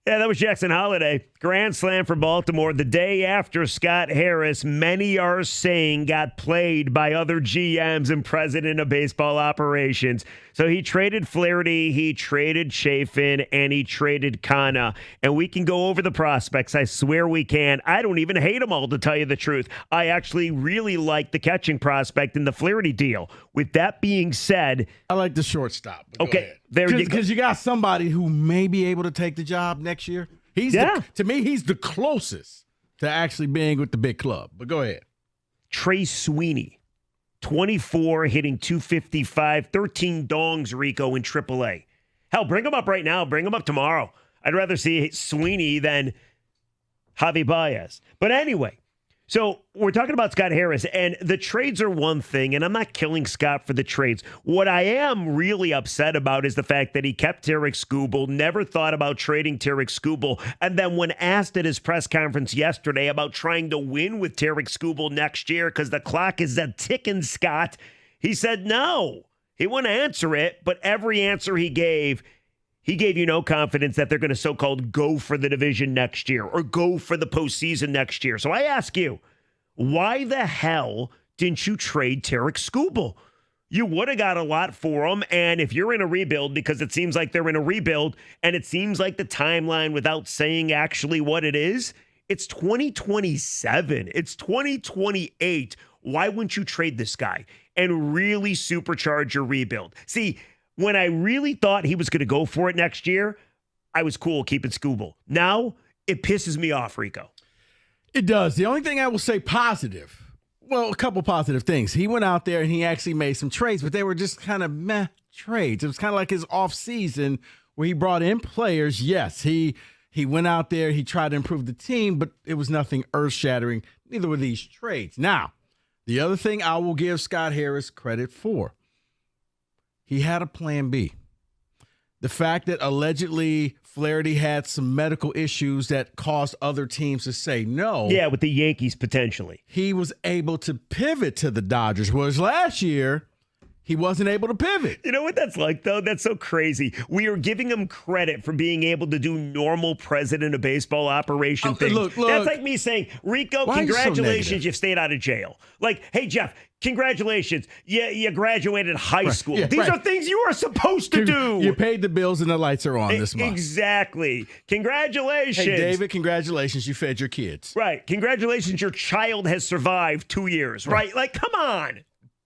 Yeah, that was Jackson Holiday. Grand slam for Baltimore the day after Scott Harris, many are saying, got played by other GMs and president of baseball operations. So he traded Flaherty, he traded Chafin, and he traded Kana. And we can go over the prospects. I swear we can. I don't even hate them all, to tell you the truth. I actually really like the catching prospect in the Flaherty deal. With that being said, I like the shortstop. Okay, there you go. Because you got somebody who may be able to take the job next year. To me, he's the closest to actually being with the big club. But go ahead. Trey Sweeney, 24, hitting 255, 13 dongs, Rico, in AAA. Hell, bring him up right now. Bring him up tomorrow. I'd rather see Sweeney than Javi Baez. But anyway, so we're talking about Scott Harris, and the trades are one thing, and I'm not killing Scott for the trades. What I am really upset about is the fact that he kept Tarek Skubal, never thought about trading Tarek Skubal, and then when asked at his press conference yesterday about trying to win with Tarek Skubal next year because the clock is a ticking, Scott, he said no. He wouldn't answer it, but every answer he gave you no confidence that they're going to so-called go for the division next year or go for the postseason next year. So I ask you, why the hell didn't you trade Tarek Skubal? You would have got a lot for him, and if you're in a rebuild, because it seems like they're in a rebuild, and it seems like the timeline, without saying actually what it is, it's 2027. It's 2028. Why wouldn't you trade this guy and really supercharge your rebuild? See, when I really thought he was going to go for it next year, I was cool keeping Skubal. Now, it pisses me off, Rico. It does. The only thing I will say positive, well, a couple positive things. He went out there and he actually made some trades, but they were just kind of meh trades. It was kind of like his off season where he brought in players. Yes, he went out there, he tried to improve the team, but it was nothing earth-shattering. Neither were these trades. Now, the other thing I will give Scott Harris credit for, he had a plan B. The fact that allegedly Flaherty had some medical issues that caused other teams to say no. Yeah, with the Yankees potentially. He was able to pivot to the Dodgers, whereas last year he wasn't able to pivot. You know what that's like, though? That's so crazy. We are giving him credit for being able to do normal president of baseball operation things. Look. That's like me saying, Rico, congratulations, so you've stayed out of jail. Like, hey, Jeff, congratulations, you graduated high school. Yeah, These are things you are supposed to do. You paid the bills and the lights are on this month. Exactly. Congratulations. Hey, David, congratulations, you fed your kids. Right. Congratulations, your child has survived 2 years. Right? Like, come on.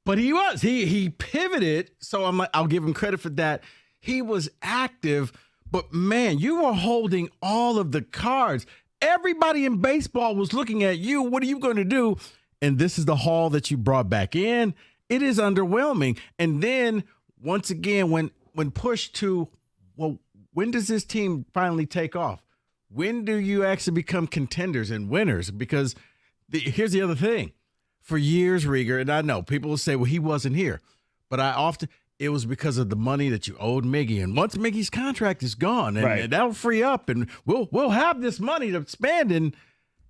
But he was. He pivoted, so I'll give him credit for that. He was active, but, man, you were holding all of the cards. Everybody in baseball was looking at you. What are you going to do? And this is the haul that you brought back in. It is underwhelming. And then, once again, when pushed to, well, when does this team finally take off? When do you actually become contenders and winners? Because here's the other thing. For years, Rieger, and I know people will say, well, he wasn't here. But it was because of the money that you owed Miggy. And once Miggy's contract is gone, and that'll free up, and we'll have this money to spend. And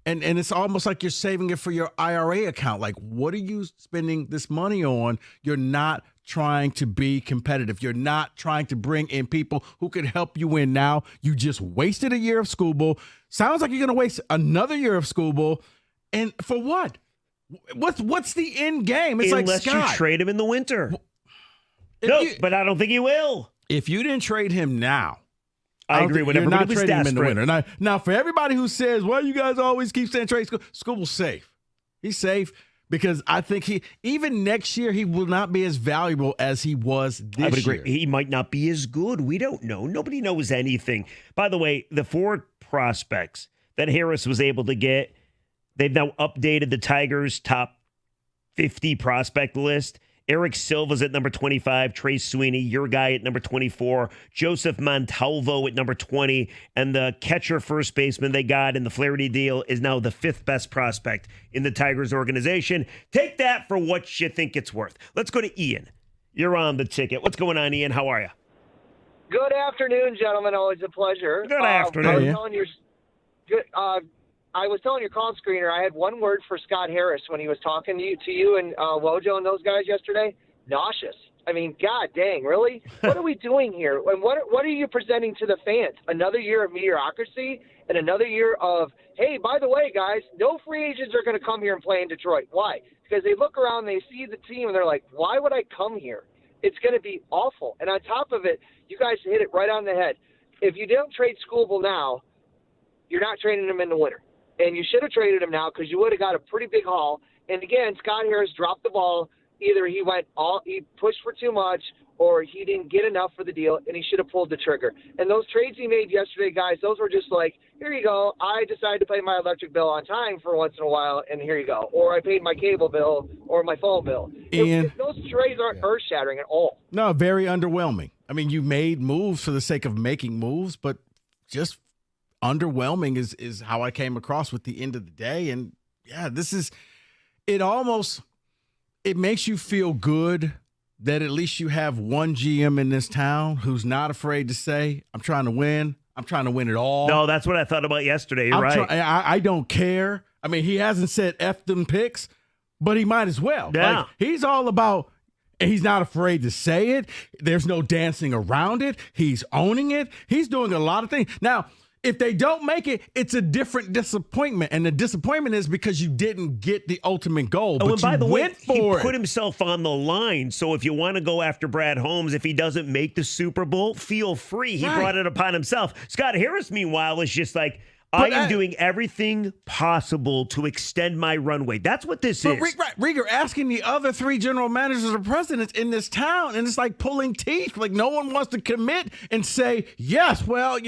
it's almost like you're saving it for your IRA account. Like, what are you spending this money on? You're not trying to be competitive. You're not trying to bring in people who can help you win now. You just wasted a year of Skubal. Sounds like you're going to waste another year of Skubal. And for what? What's the end game? It's Unless like, Scott, you trade him in the winter. No, but I don't think he will. If you didn't trade him now, I agree with everybody who's trading him in the desperate. winter. Now, for everybody who says, well, you guys always keep saying trade Skubal's safe. He's safe because I think even next year he will not be as valuable as he was this year. I would agree. He might not be as good. We don't know. Nobody knows anything. By the way, the 4 prospects that Harris was able to get, they've now updated the Tigers' top 50 prospect list. Eric Silva's at number 25, Trey Sweeney, your guy at number 24, Joseph Montalvo at number 20, and the catcher first baseman they got in the Flaherty deal is now the 5th best prospect in the Tigers organization. Take that for what you think it's worth. Let's go to Ian. You're on the ticket. What's going on, Ian? How are you? Good afternoon, gentlemen. Always a pleasure. Good afternoon. I was telling your call screener I had one word for Scott Harris when he was talking to you and Wojo and those guys yesterday. Nauseous. I mean, God dang, really? What are we doing here? And what are you presenting to the fans? Another year of mediocrity and another year of, hey, by the way, guys, no free agents are going to come here and play in Detroit. Why? Because they look around, they see the team, and they're like, why would I come here? It's going to be awful. And on top of it, you guys hit it right on the head. If you don't trade Skubal now, you're not trading him in the winter. And you should have traded him now because you would have got a pretty big haul. And again, Scott Harris dropped the ball. Either he pushed for too much, or he didn't get enough for the deal, and he should have pulled the trigger. And those trades he made yesterday, guys, those were just like, here you go. I decided to pay my electric bill on time for once in a while, and here you go. Or I paid my cable bill or my phone bill. Those trades aren't earth-shattering at all. No, very underwhelming. I mean, you made moves for the sake of making moves, but just underwhelming is how I came across with the end of the day. And, yeah, it makes you feel good that at least you have one GM in this town who's not afraid to say, I'm trying to win. I'm trying to win it all. No, that's what I thought about yesterday. You're right. I don't care. I mean, he hasn't said F them picks, but he might as well. Yeah. Like, he's all about, and he's not afraid to say it. There's no dancing around it. He's owning it. He's doing a lot of things. Now, if they don't make it, it's a different disappointment. And the disappointment is because you didn't get the ultimate goal. Oh, but and by the way, he it. put himself on the line. So if you want to go after Brad Holmes, if he doesn't make the Super Bowl, feel free. He brought it upon himself. Scott Harris, meanwhile, is just like, I am doing everything possible to extend my runway. That's what this is. Rieger asking the other three general managers or presidents in this town, and it's like pulling teeth. Like no one wants to commit and say, yes, well,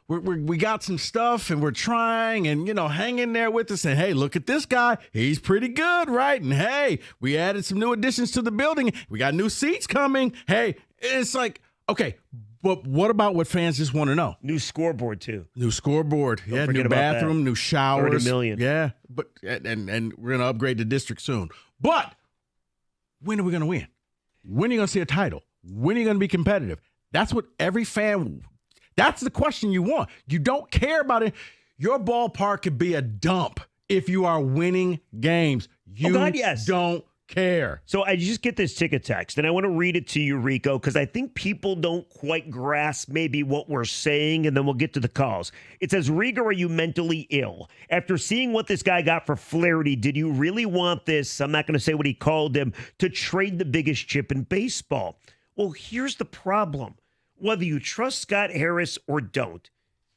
we got some stuff and we're trying and, hang in there with us. And, hey, look at this guy. He's pretty good, right? And, hey, we added some new additions to the building. We got new seats coming. Hey, it's like, okay, but what about what fans just want to know? New scoreboard, too. New scoreboard. Yeah, new bathroom, new showers. $30 million. Yeah, but and we're going to upgrade the district soon. But when are we going to win? When are you going to see a title? When are you going to be competitive? That's what every fan – that's the question you want. You don't care about it. Your ballpark could be a dump if you are winning games. You don't care. So I just get this ticket text, and I want to read it to you, Rico, because I think people don't quite grasp maybe what we're saying, and then we'll get to the calls. It says, Rieger, are you mentally ill? After seeing what this guy got for Flaherty, did you really want this, I'm not going to say what he called him, to trade the biggest chip in baseball? Well, here's the problem. Whether you trust Scott Harris or don't,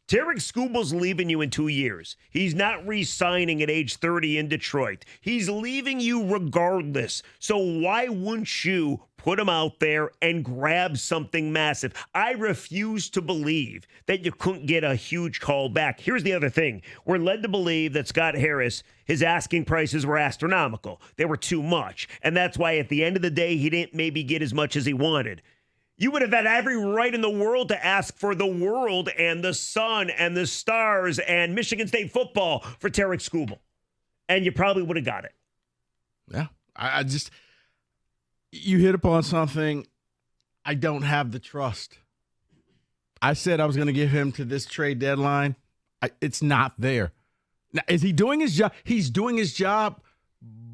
Tarik Skubal's leaving you in 2 years. He's not re-signing at age 30 in Detroit. He's leaving you regardless. So why wouldn't you put him out there and grab something massive? I refuse to believe that you couldn't get a huge call back. Here's the other thing. We're led to believe that Scott Harris, his asking prices were astronomical. They were too much. And that's why at the end of the day, he didn't maybe get as much as he wanted. You would have had every right in the world to ask for the world and the sun and the stars and Michigan State football for Tarik Skubal. And you probably would have got it. Yeah. You hit upon something. I don't have the trust. I said I was going to give him to this trade deadline. It's not there. Now, is he doing his job? He's doing his job,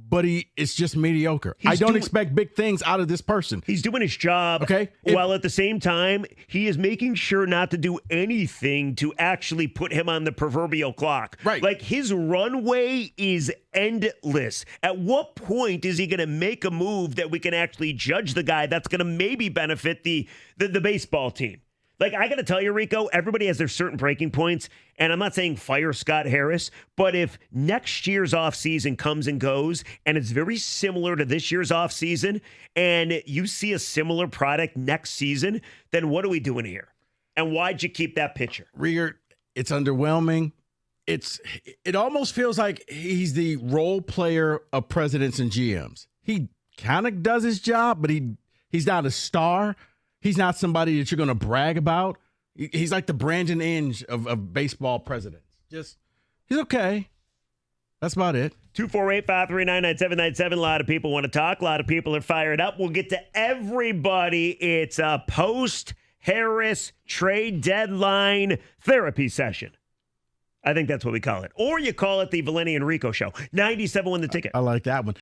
but it's just mediocre. I don't expect big things out of this person. He's doing his job, okay, while at the same time, he is making sure not to do anything to actually put him on the proverbial clock. Right. Like, his runway is endless. At what point is he going to make a move that we can actually judge the guy that's going to maybe benefit the baseball team? Like, I got to tell you, Rico, everybody has their certain breaking points, and I'm not saying fire Scott Harris, but if next year's offseason comes and goes, and it's very similar to this year's offseason, and you see a similar product next season, then what are we doing here? And why'd you keep that pitcher? Rieger, it's underwhelming. It almost feels like he's the role player of presidents and GMs. He kind of does his job, but he's not a star. He's not somebody that you're going to brag about. He's like the Brandon Inge of baseball presidents. He's okay. That's about it. 248-539-9797. A lot of people want to talk. A lot of people are fired up. We'll get to everybody. It's a post-Harris trade deadline therapy session. I think that's what we call it. Or you call it the Valenti and Rico show. 97 won the ticket. I like that one.